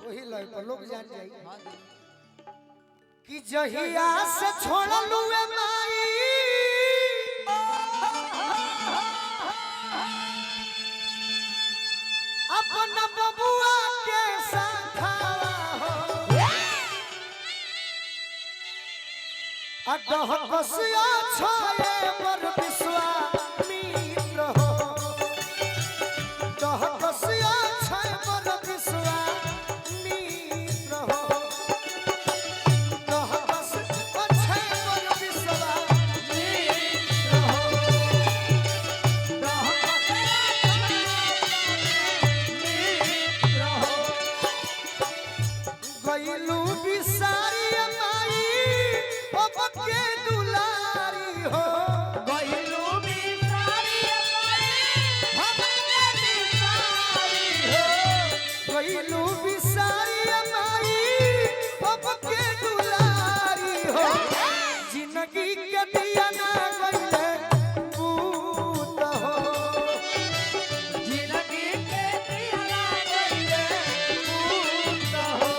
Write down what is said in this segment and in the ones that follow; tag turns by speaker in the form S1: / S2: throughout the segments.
S1: वही लय पर लोग जान जाई कि जहिया से छोड़लू ए माई अपन बबुआ के साथावा हो अडह बसिया छाए पर विश्वामित्र हो दह बसिया छाए पर विश्वामित्र हो दह बसिया छाए पर विश्वामित्र हो दह बसिया गईलू बिसारी माई अब के दुलारी हो
S2: गईलू बिसारी माई अब के दुलारी हो
S1: गईलू बिसारी माई अब के दुलारी हो जिंदगी के दिया ना गईले बूत हो
S2: जिंदगी के दिया ना गईले बूत हो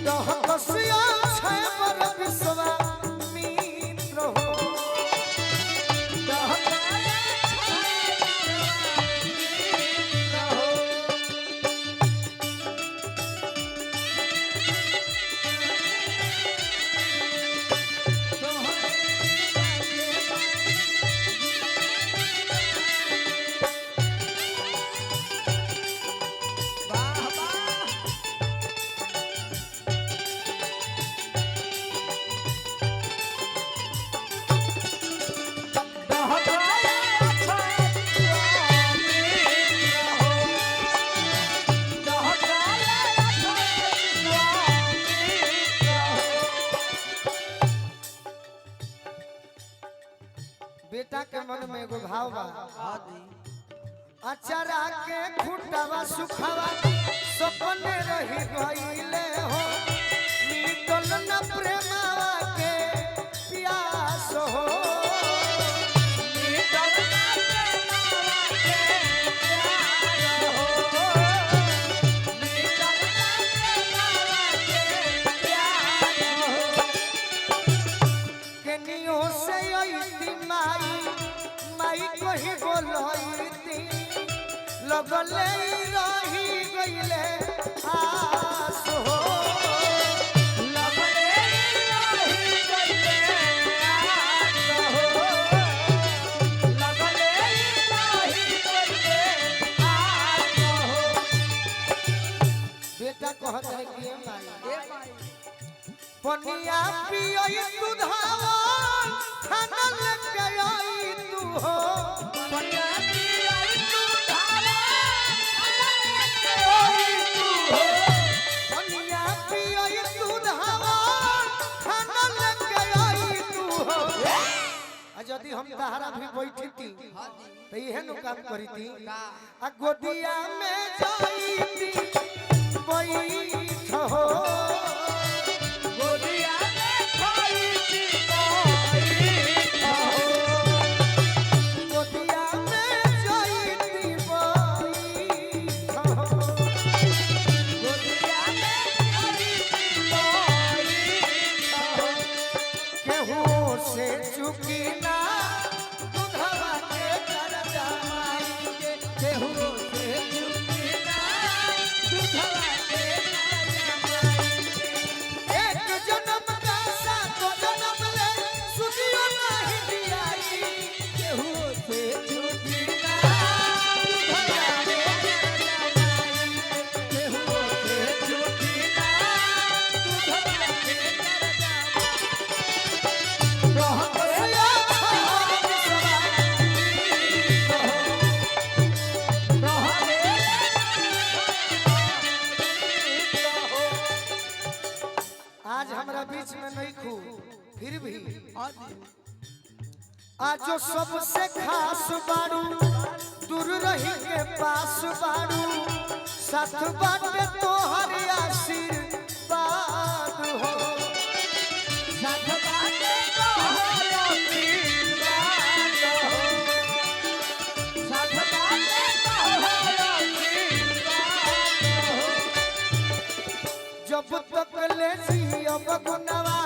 S1: दह बसिया छे पर विश्वामित्र हो दह बेटा के मन में एगो भाव बा अचारा के खुटावा सुखावा सपने रही गईले हो निकल न प्रेमावा के प्यास हो
S2: निकल न प्रेमावा के प्यास हो निकल न प्रेमावा के प्यास हो
S1: केनियो से आईती माई माई कही बोलईती लगले रही गईले आस हो
S2: लगले रही गईले आस हो लगले रही गईले आस हो
S1: बेटा कहत है कि माई
S2: ए माई
S1: पनिया पियई दुधावा खाना लेके आई तू हो
S2: पंजाबी आई तू धावा लेके आई तू हो
S1: पनिया पियई दुधावा खाना लेके आई तू हो आ यदि हम तहरा भी बैठती तो इहे नु काम करीती आ गोदिया में जाईती बैठ हो
S2: गोदिया में खाई थी कोई हो
S1: गोदिया में जाईती बैठ हो
S2: गोदिया में खाई थी कोई हो
S1: केहू से चुकी ना दुधवा के करजा माई के
S2: केहू से चुकी ना दुधवा के राजा माई
S1: एक जन्म का सात जन्म ले सुदियो नहीं दियाई
S2: केहू से चुकी ना दुधवा के राजा माई केहू से चुकी ना दुधवा के राजा माई
S1: रहसिया आज हमरा बीच में नहीं खू फिर भी आज जो सबसे खास बारू दूर रही के पास बारू साथ बाटे तोहर आशीर्वाद हो
S2: साथ बाटे तोहर आशीर्वाद हो साथ बाटे तोहर आशीर्वाद हो
S1: जब तक ले जियब गुनवा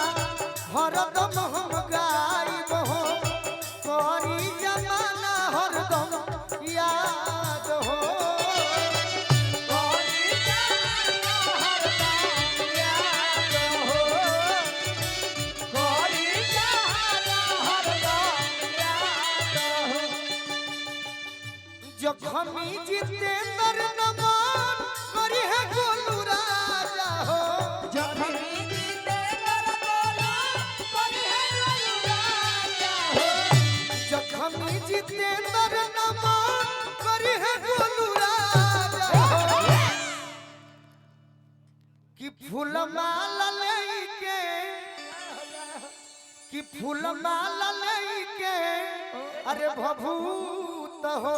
S1: हरदम हम गाइब हो करी जमाना हरदम याद हो
S2: करी जमाना हरदम याद हो करी जमाना हरदम याद हो
S1: जखमी जितेंद्र नमन करी है गोलू राजा हो
S2: जखमी जितेंद्र बोला करी है गोलू राजा हो
S1: जखमी जितेंद्र नमन करी है गोलू राजा हो कि फूल माला लेके कि फूल माला लेके अरे भभूत हो